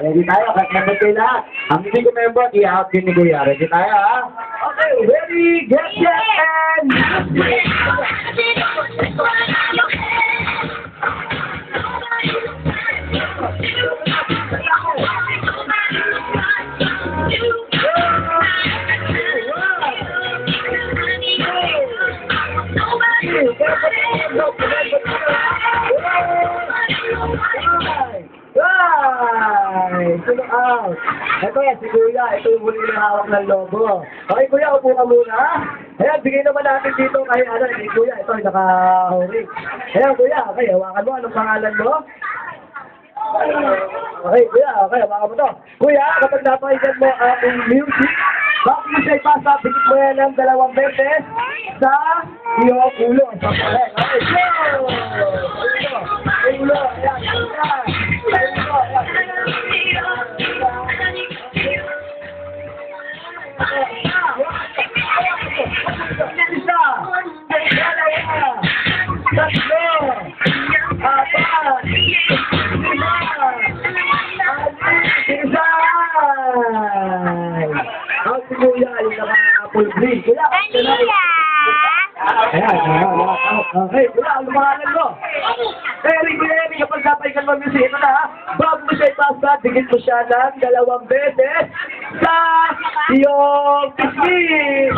Ready tayo, kakasal kayo lahat. Ang hindi ko member, i-out din ni Kuya. Ready tayo, ha? Okay, ready, get set, and... Ito out. Ito si Kuya. Ito yung huli na hawak ng logo. Okay, Kuya, upo ka muna. Ayan, bigay naman natin dito kay Kuya. Ito yung nakahuri. Ayan, Kuya. Okay, hawakan mo. Anong pangalan mo? Okay, Kuya. Okay, hawakan mo to. Kuya, kapag napakinggan mo ang music, bakit mo siya ipasa? Bigit mo yan ng 2 beses sa iyong ulo. Okay, go! Ulo. Ayan, ayan. Okay, wala, ang lumahalan mo. Eric, kapag napaikan mo music, ito na ha. Bago mo siya ipasa, digit mo siya ng 2 beses sa iyong pisngi.